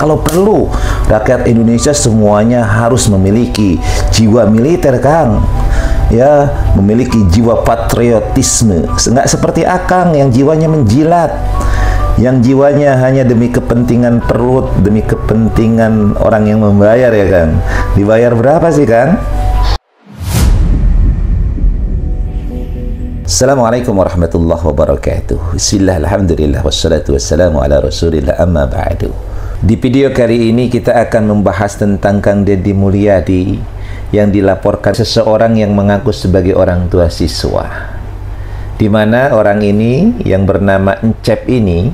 Kalau perlu, rakyat Indonesia semuanya harus memiliki jiwa militer, Kang. Ya, memiliki jiwa patriotisme. Nggak seperti Akang yang jiwanya menjilat, yang jiwanya hanya demi kepentingan perut, demi kepentingan orang yang membayar, ya Kang. Dibayar berapa sih, Kang? Assalamualaikum warahmatullahi wabarakatuh. Bismillah, alhamdulillah, wassalatu wassalamu ala rasulillah, amma ba'du. Di video kali ini kita akan membahas tentang Kang Deddy Mulyadi yang dilaporkan seseorang yang mengaku sebagai orang tua siswa, di mana orang ini yang bernama Encep ini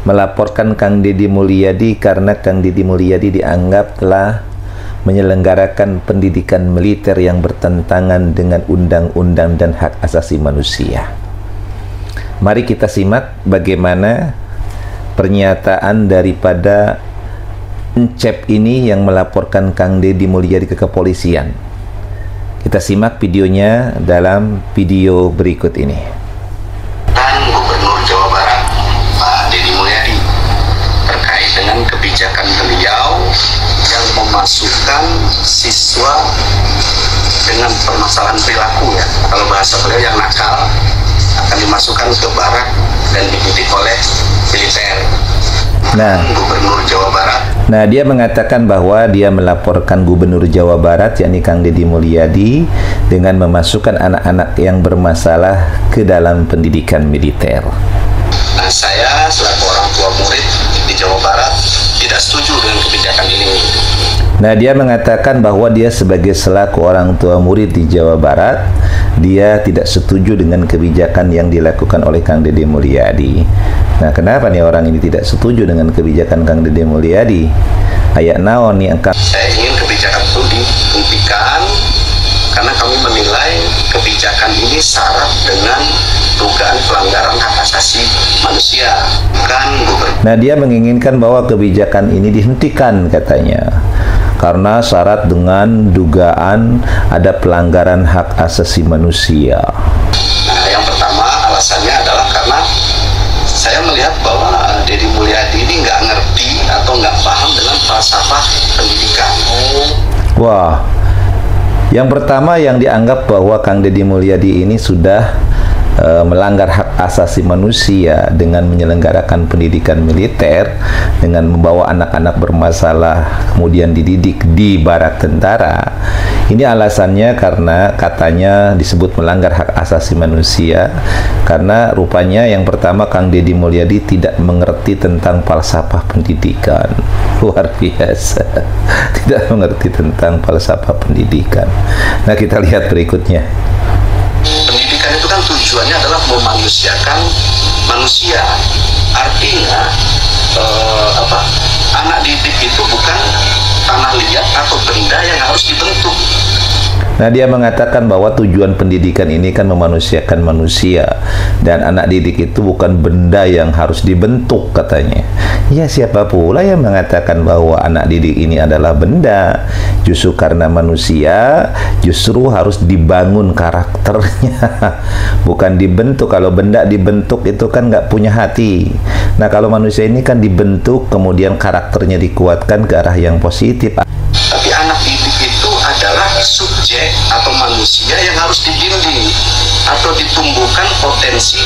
melaporkan Kang Deddy Mulyadi karena Kang Deddy Mulyadi dianggap telah menyelenggarakan pendidikan militer yang bertentangan dengan undang-undang dan hak asasi manusia. Mari kita simak bagaimana pernyataan daripada Encep ini yang melaporkan Kang Deddy Mulyadi ke kepolisian. Kita simak videonya dalam video berikut ini. Dan Gubernur Jawa Barat, Pak Deddy Mulyadi, terkait dengan kebijakan beliau yang memasukkan siswa dengan permasalahan perilaku, ya, kalau bahasa beliau yang nakal akan dimasukkan ke barak dan dididik oleh militer. Gubernur Jawa Barat. Nah, dia mengatakan bahwa dia melaporkan Gubernur Jawa Barat, yakni Kang Deddy Mulyadi, dengan memasukkan anak-anak yang bermasalah ke dalam pendidikan militer. Nah, saya selaku orang tua murid di Jawa Barat tidak setuju dengan kebijakan ini. Nah, dia mengatakan bahwa dia sebagai selaku orang tua murid di Jawa Barat, dia tidak setuju dengan kebijakan yang dilakukan oleh Kang Deddy Mulyadi. Nah, kenapa nih orang ini tidak setuju dengan kebijakan Kang Deddy Mulyadi? Ayat naon nih angkat? Saya ingin kebijakan itu dihentikan karena kami menilai kebijakan ini syarat dengan dugaan pelanggaran hak asasi manusia. Nah, dia menginginkan bahwa kebijakan ini dihentikan katanya, karena syarat dengan dugaan ada pelanggaran hak asasi manusia. Nah, yang pertama alasannya adalah karena saya melihat bahwa Deddy Mulyadi ini nggak ngerti atau nggak paham dengan falsafah pendidikan. Wah, yang pertama yang dianggap bahwa Kang Deddy Mulyadi ini sudah melanggar hak asasi manusia dengan menyelenggarakan pendidikan militer, dengan membawa anak-anak bermasalah kemudian dididik di barak tentara. Ini alasannya karena katanya disebut melanggar hak asasi manusia karena rupanya yang pertama Kang Deddy Mulyadi tidak mengerti tentang falsafah pendidikan. Luar biasa. Tidak mengerti tentang falsafah pendidikan. Nah, kita lihat berikutnya. Pendidikan itu kan tujuannya adalah memanusiakan manusia. Artinya anak didik itu bukan tanah liat atau benda yang harus dibentuk. Nah, dia mengatakan bahwa tujuan pendidikan ini kan memanusiakan manusia, dan anak didik itu bukan benda yang harus dibentuk katanya. Ya, siapa pula yang mengatakan bahwa anak didik ini adalah benda? Justru karena manusia, justru harus dibangun karakternya, bukan dibentuk. Kalau benda dibentuk itu kan nggak punya hati. Nah, kalau manusia ini kan dibentuk, kemudian karakternya dikuatkan ke arah yang positif. Tapi anak didik itu adalah subjek atau manusia yang harus dibimbing atau ditumbuhkan potensi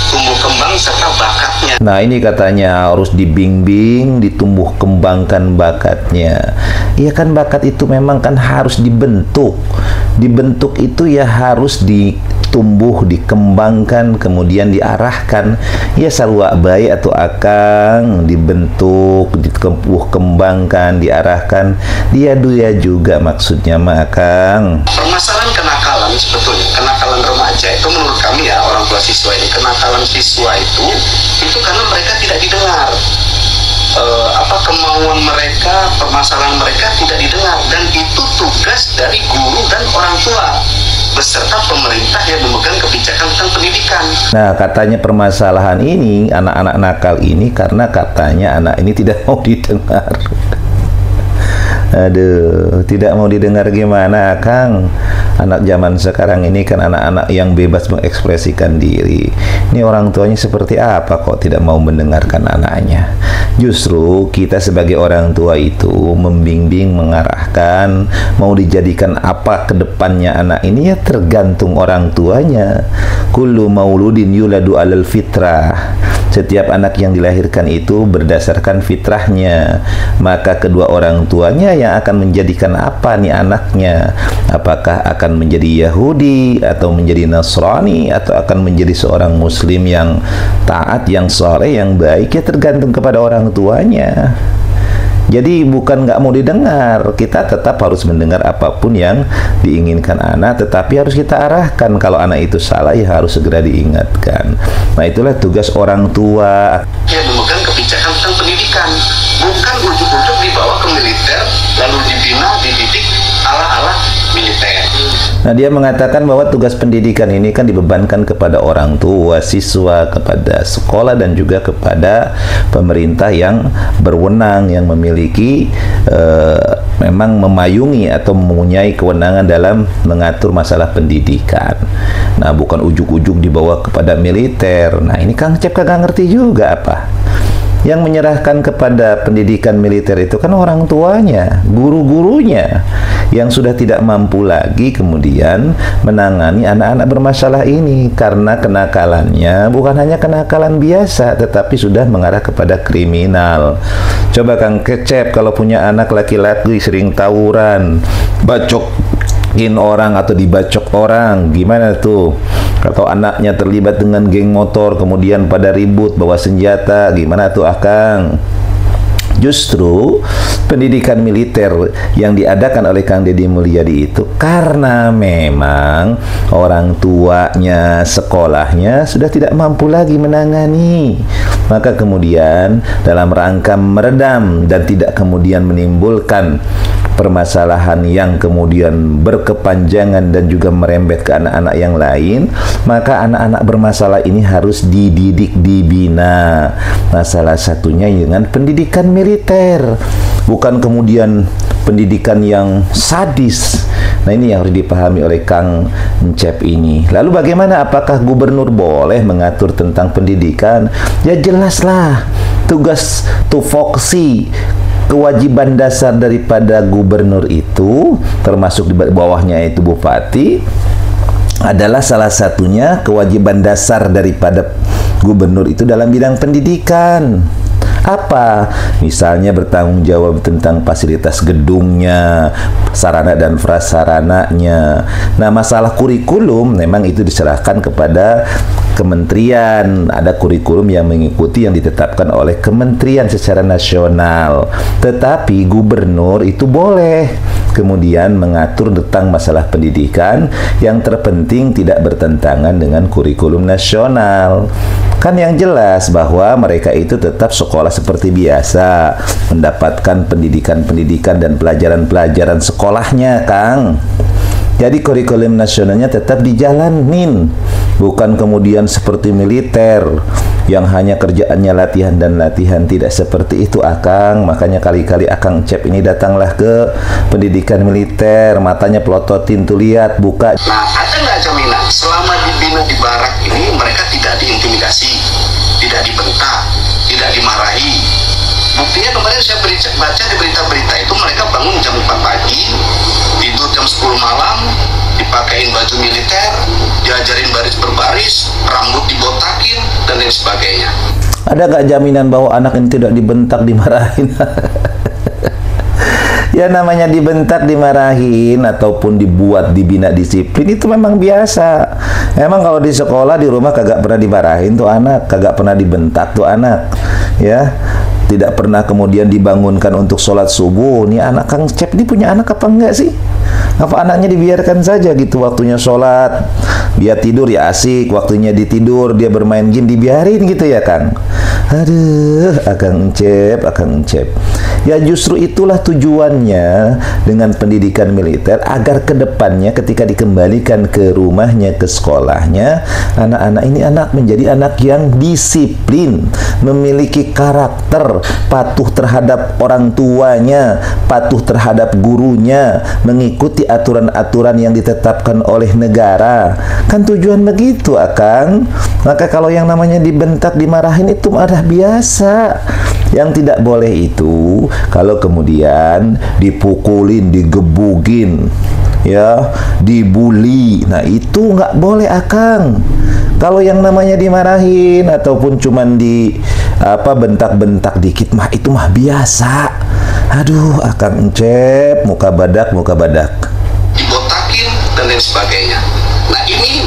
tumbuh kembang serta bakatnya. Nah, ini katanya harus dibimbing, ditumbuh kembangkan bakatnya. Iya kan, bakat itu memang kan harus dibentuk. Dibentuk itu ya harus ditumbuh, dikembangkan, kemudian diarahkan. Ya, sarua bayi atau akang dibentuk, ditumbuh kembangkan, diarahkan. Dia juga maksudnya mah akang. Permasalahan kenakalan sebetulnya, kenakalan remaja itu menurut kami ya orang tua siswa ini, kenakalan siswa itu karena mereka tidak didengar. Kemauan mereka, permasalahan mereka tidak didengar, dan itu tugas dari guru dan orang tua beserta pemerintah yang memegang kebijakan tentang pendidikan. Nah, katanya permasalahan ini, anak-anak nakal ini karena katanya anak ini tidak mau didengar. Aduh, tidak mau didengar gimana, Kang? Anak zaman sekarang ini kan anak-anak yang bebas mengekspresikan diri. Ini orang tuanya seperti apa kok tidak mau mendengarkan anaknya? Justru kita sebagai orang tua itu membimbing, mengarahkan, mau dijadikan apa ke depannya anak ini ya tergantung orang tuanya. Kullu mauludin yuladu alal fitrah. Setiap anak yang dilahirkan itu berdasarkan fitrahnya. Maka kedua orang tuanya yang akan menjadikan apa nih anaknya? Apakah akan menjadi Yahudi atau menjadi Nasrani atau akan menjadi seorang Muslim yang taat, yang saleh, yang baik, ya tergantung kepada orang tuanya. Jadi bukan nggak mau didengar, kita tetap harus mendengar apapun yang diinginkan anak, tetapi harus kita arahkan. Kalau anak itu salah ya harus segera diingatkan. Nah itulah tugas orang tua. Ya memegang kebijakan tentang pendidikan, bukan ujuk-ujuk dibawa ke militer lalu dibina, dididik ala-ala militer. Nah dia mengatakan bahwa tugas pendidikan ini kan dibebankan kepada orang tua, siswa, kepada sekolah dan juga kepada pemerintah yang berwenang, yang memiliki memang memayungi atau mempunyai kewenangan dalam mengatur masalah pendidikan. Nah bukan ujuk-ujuk dibawa kepada militer. Nah ini Kang Cep kagak ngerti juga apa. Yang menyerahkan kepada pendidikan militer itu kan orang tuanya, guru-gurunya yang sudah tidak mampu lagi kemudian menangani anak-anak bermasalah ini karena kenakalannya bukan hanya kenakalan biasa tetapi sudah mengarah kepada kriminal. Coba Kang Cep kalau punya anak laki-laki sering tawuran, bacokin orang atau dibacok orang, gimana tuh? Atau anaknya terlibat dengan geng motor kemudian pada ribut bawa senjata, gimana tuh Kang? Justru pendidikan militer yang diadakan oleh Kang Deddy Mulyadi itu karena memang orang tuanya, sekolahnya sudah tidak mampu lagi menangani. Maka kemudian dalam rangka meredam dan tidak kemudian menimbulkan permasalahan yang kemudian berkepanjangan dan juga merembet ke anak-anak yang lain, maka anak-anak bermasalah ini harus dididik, dibina. Nah, salah satunya dengan pendidikan militer, bukan kemudian pendidikan yang sadis. Nah, ini yang harus dipahami oleh Kang Cep ini. Lalu bagaimana? Apakah gubernur boleh mengatur tentang pendidikan? Ya jelaslah, tugas tupoksi, kewajiban dasar daripada gubernur itu, termasuk di bawahnya itu bupati, adalah salah satunya kewajiban dasar daripada gubernur itu dalam bidang pendidikan. Apa? Misalnya bertanggung jawab tentang fasilitas gedungnya, sarana dan prasarananya. Nah, masalah kurikulum memang itu diserahkan kepada kementerian. Ada kurikulum yang mengikuti yang ditetapkan oleh kementerian secara nasional. Tetapi gubernur itu boleh kemudian mengatur tentang masalah pendidikan yang terpenting tidak bertentangan dengan kurikulum nasional. Kan yang jelas bahwa mereka itu tetap sekolah seperti biasa, mendapatkan pendidikan-pendidikan dan pelajaran-pelajaran sekolahnya, Kang. Jadi kurikulum nasionalnya tetap dijalanin, bukan kemudian seperti militer yang hanya kerjaannya latihan dan latihan. Tidak seperti itu, Akang. Makanya kali-kali Akang Cep ini datanglah ke pendidikan militer, matanya pelototin tuh, lihat, buka. Nah, ada nggak jaminan selama dibina di barak ini mereka tidak diintimidasi, tidak dibentak, tidak dimarahi? Buktinya kemarin saya baca di berita-berita itu mereka bangun jam 4 pagi, tidur jam 10 malam, dipakein baju militer, diajarin baris berbaris, rambut dibotakin, dan lain sebagainya. Ada nggak jaminan bahwa anak ini tidak dibentak, dimarahin? Ya namanya dibentak, dimarahin, ataupun dibuat dibina disiplin itu memang biasa. Emang kalau di sekolah, di rumah kagak pernah dimarahin tuh anak, kagak pernah dibentak tuh anak, ya. Tidak pernah kemudian dibangunkan untuk sholat subuh. Nih anak Kang Cep ini punya anak apa enggak sih? Apa anaknya dibiarkan saja gitu, waktunya sholat dia tidur ya asik, waktunya ditidur dia bermain game dibiarin gitu ya Kang. Aduh, Akang Encep. Ya justru itulah tujuannya dengan pendidikan militer, agar kedepannya ketika dikembalikan ke rumahnya, ke sekolahnya, anak-anak ini menjadi anak yang disiplin, memiliki karakter, patuh terhadap orang tuanya, patuh terhadap gurunya, mengikuti aturan-aturan yang ditetapkan oleh negara. Kan tujuan begitu, Akang. Maka kalau yang namanya dibentak, dimarahin itu malah biasa. Yang tidak boleh itu kalau kemudian dipukulin, digebugin, ya, dibully. Nah, itu nggak boleh, Akang. Kalau yang namanya dimarahin ataupun cuman bentak-bentak dikit mah itu mah biasa. Aduh, Akang Encep, muka badak. Dibotakin dan lain sebagainya. Nah, ini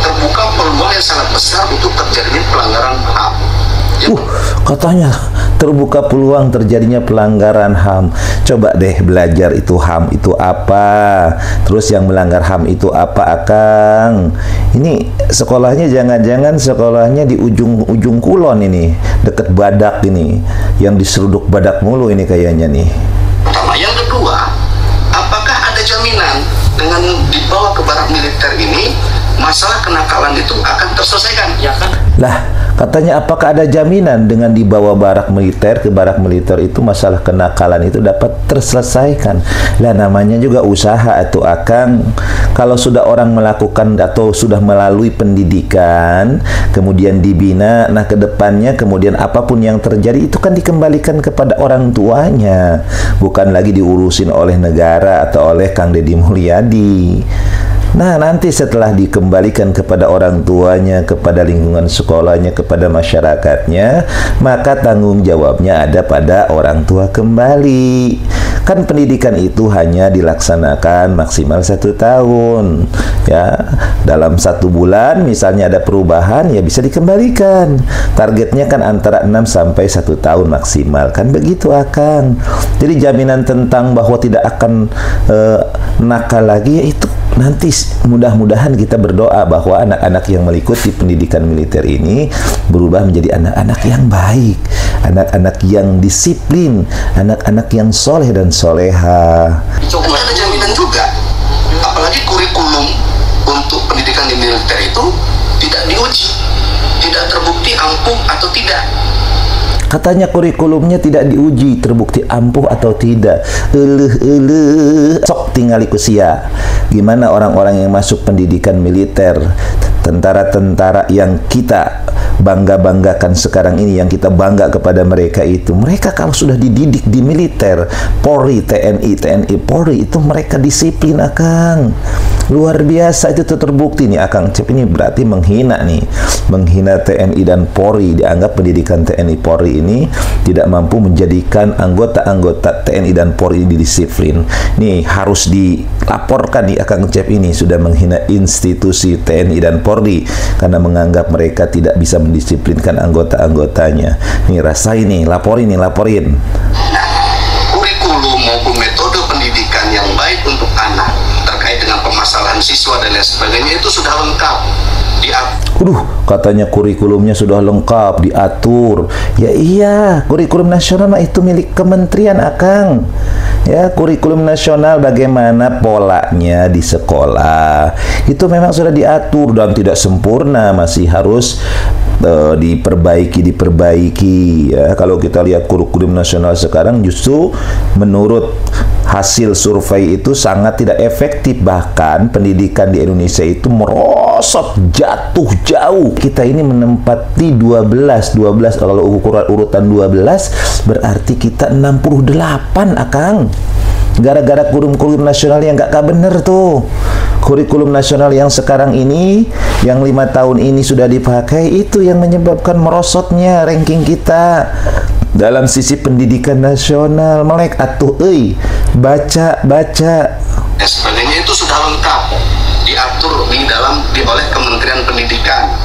terbuka peluang yang sangat besar untuk terjadinya pelanggaran HAM. Katanya terbuka peluang terjadinya pelanggaran HAM. Coba deh belajar itu HAM itu apa. Terus yang melanggar HAM itu apa, Akang? Ini sekolahnya jangan-jangan sekolahnya di ujung kulon ini, deket Badak ini, yang diseruduk badak mulu ini kayaknya nih. Pertama, yang kedua, apakah ada jaminan dengan dibawa ke barak militer ini masalah kenakalan itu akan terselesaikan? Ya kan? Lah, katanya apakah ada jaminan dengan dibawa barak militer ke barak militer itu masalah kenakalan itu dapat terselesaikan? Lah, namanya juga usaha atau Akang. Kalau sudah orang melakukan atau sudah melalui pendidikan, kemudian dibina, nah ke depannya kemudian apapun yang terjadi itu kan dikembalikan kepada orang tuanya, bukan lagi diurusin oleh negara atau oleh Kang Deddy Mulyadi. Nah, nanti setelah dikembalikan kepada orang tuanya, kepada lingkungan sekolahnya, kepada masyarakatnya, maka tanggung jawabnya ada pada orang tua kembali. Kan pendidikan itu hanya dilaksanakan maksimal 1 tahun. Ya, dalam 1 bulan misalnya ada perubahan, ya bisa dikembalikan. Targetnya kan antara 6 sampai 1 tahun maksimal. Kan begitu, Akang. Jadi jaminan tentang bahwa tidak akan nakal lagi, ya itu nanti mudah-mudahan kita berdoa bahwa anak-anak yang mengikuti pendidikan militer ini berubah menjadi anak-anak yang baik, anak-anak yang disiplin, anak-anak yang soleh dan soleha. Coba ada jaminan juga, apalagi kurikulum untuk pendidikan di militer itu tidak diuji, tidak terbukti ampuh atau tidak. Katanya kurikulumnya tidak diuji, terbukti ampuh atau tidak. Sok tinggal ikusia. Gimana orang-orang yang masuk pendidikan militer, tentara-tentara yang kita bangga-banggakan sekarang ini, yang kita bangga kepada mereka itu, mereka kalau sudah dididik di militer, Polri, TNI, Polri, itu mereka disiplin, Akang. Luar biasa, itu terbukti nih, Akang Cep. Ini berarti menghina nih, menghina TNI dan Polri, dianggap pendidikan TNI Polri ini tidak mampu menjadikan anggota-anggota TNI dan Polri disiplin. Nih harus dilaporkan nih, Akang Cep ini sudah menghina institusi TNI dan Polri karena menganggap mereka tidak bisa mendisiplinkan anggota-anggotanya. Nih rasain nih, laporin. Kurikulum maupun metode pendidikan yang baik untuk anak terkait dengan permasalahan siswa dan lain sebagainya itu sudah lengkap diatur. Katanya kurikulumnya sudah lengkap diatur. Ya iya, kurikulum nasional mah itu milik kementerian, Akang. Ya, kurikulum nasional bagaimana polanya di sekolah itu memang sudah diatur dan tidak sempurna, masih harus diperbaiki ya. Kalau kita lihat kurikulum nasional sekarang justru menurut hasil survei itu sangat tidak efektif, bahkan pendidikan di Indonesia itu merosot, jatuh jauh. Kita ini menempati 12 kalau urutan 12 berarti kita 68, Akang. Gara-gara kurikulum nasional yang nggak bener tuh. Kurikulum nasional yang sekarang ini, yang 5 tahun ini sudah dipakai, itu yang menyebabkan merosotnya ranking kita dalam sisi pendidikan nasional. Melek atuh baca. Dan sebagainya itu sudah lengkap diatur oleh Kementerian Pendidikan.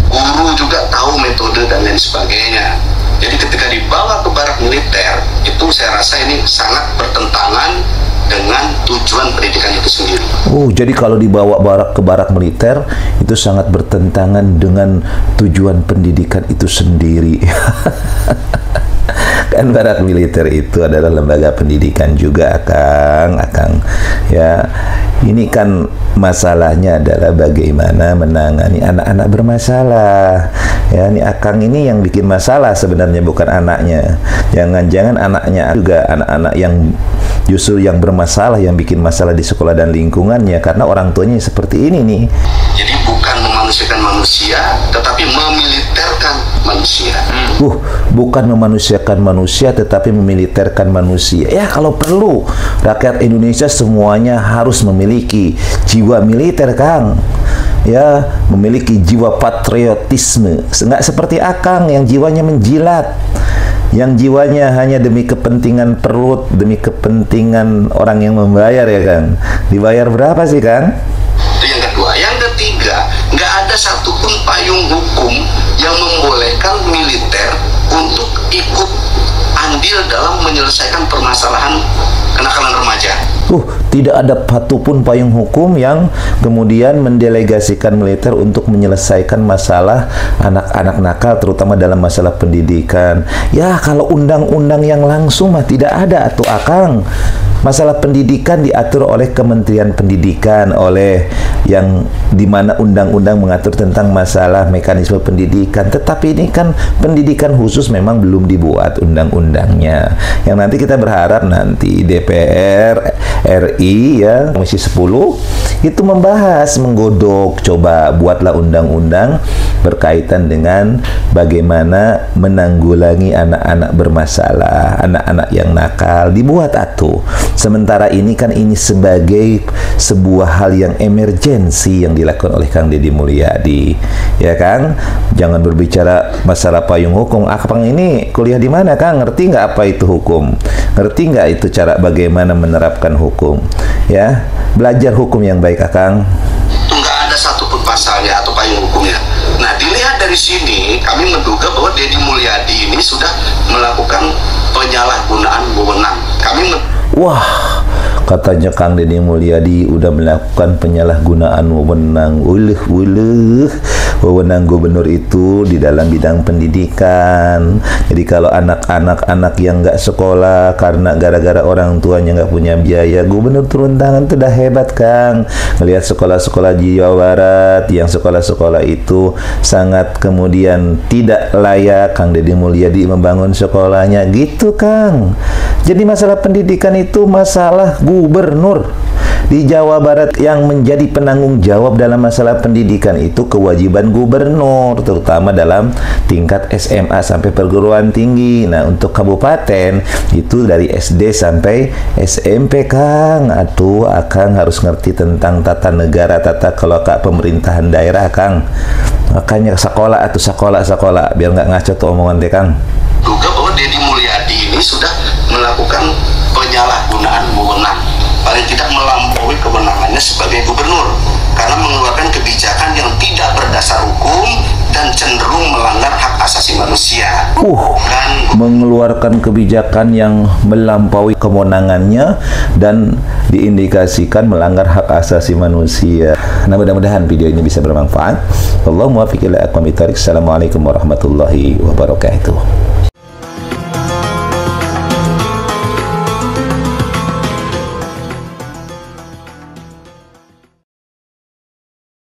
Guru juga tahu metode dan lain sebagainya. Jadi ketika dibawa ke barak militer itu saya rasa ini sangat bertentangan dengan tujuan pendidikan itu sendiri. Oh, jadi kalau dibawa ke barak militer itu sangat bertentangan dengan tujuan pendidikan itu sendiri. Kan barak militer itu adalah lembaga pendidikan juga, Akang. Ya, ini kan masalahnya adalah bagaimana menangani anak-anak bermasalah. Ya, ini Akang ini yang bikin masalah sebenarnya, bukan anaknya. Jangan-jangan anaknya juga anak-anak yang justru yang bermasalah, yang bikin masalah di sekolah dan lingkungannya karena orang tuanya seperti ini nih. Jadi bukan memanusiakan manusia, tetapi memiliterkan manusia. Bukan memanusiakan manusia, tetapi memiliterkan manusia. Ya, kalau perlu rakyat Indonesia semuanya harus memiliki jiwa militer, Kang. Ya, memiliki jiwa patriotisme. Nggak seperti Akang yang jiwanya menjilat, yang jiwanya hanya demi kepentingan perut, demi kepentingan orang yang membayar, ya Kang. Dibayar berapa sih, Kang? Itu yang kedua. Yang ketiga, nggak ada satupun payung hukum yang membolehkan militer untuk ikut andil dalam menyelesaikan permasalahan kenakalan remaja. Tidak ada satupun payung hukum yang kemudian mendelegasikan militer untuk menyelesaikan masalah anak-anak nakal, terutama dalam masalah pendidikan. Ya, kalau undang-undang yang langsung mah tidak ada tuh, Akang. Masalah pendidikan diatur oleh Kementerian Pendidikan, oleh yang dimana undang-undang mengatur tentang masalah mekanisme pendidikan. Tetapi ini kan pendidikan khusus memang belum dibuat undang-undangnya. Yang nanti kita berharap nanti DPR RI, ya, Komisi 10 itu membahas, menggodok, coba buatlah undang-undang berkaitan dengan bagaimana menanggulangi anak-anak bermasalah, anak-anak yang nakal, dibuat atuh. Sementara ini kan ini sebagai sebuah hal yang emergensi yang dilakukan oleh Kang Deddy Mulyadi, ya Kang. Jangan berbicara masalah payung hukum. Akang ini kuliah di mana, Kang? Ngerti nggak apa itu hukum? Ngerti nggak itu cara bagaimana menerapkan hukum? Ya, belajar hukum yang baik, Akang. Itu nggak ada satupun pasalnya atau payung hukumnya. Nah, dilihat dari sini, kami menduga bahwa Deddy Mulyadi ini sudah melakukan penyalahgunaan wewenang. Wah, katanya Kang Deddy Mulyadi udah melakukan penyalahgunaan wewenang. Wewenang gubernur itu di dalam bidang pendidikan. Jadi kalau anak-anak yang nggak sekolah karena gara-gara orang tuanya nggak punya biaya, gubernur turun tangan. Itu udah hebat, Kang. Melihat sekolah-sekolah di Jawa Barat yang sekolah-sekolah itu sangat kemudian tidak layak, Kang Deddy Mulyadi membangun sekolahnya gitu, Kang. Jadi masalah pendidikan itu masalah gubernur di Jawa Barat. Yang menjadi penanggung jawab dalam masalah pendidikan itu kewajiban gubernur, terutama dalam tingkat SMA sampai perguruan tinggi. Nah, untuk kabupaten itu dari SD sampai SMP, Kang. Akang harus ngerti tentang tata negara, tata kelola pemerintahan daerah, Kang. Makanya sekolah biar nggak ngaco tuh omongan teh, Kang. Duga bahwa Deddy Mulyadi ini sudah melakukan penyalahgunaan wewenang, paling tidak melampaui kewenangannya sebagai gubernur karena mengeluarkan kebijakan yang tidak berdasar hukum dan cenderung melanggar hak asasi manusia. Mengeluarkan kebijakan yang melampaui kewenangannya dan diindikasikan melanggar hak asasi manusia. Nah, mudah-mudahan video ini bisa bermanfaat. Allahumma fiqh ila aqwamit thariq. Assalamualaikum warahmatullahi wabarakatuh.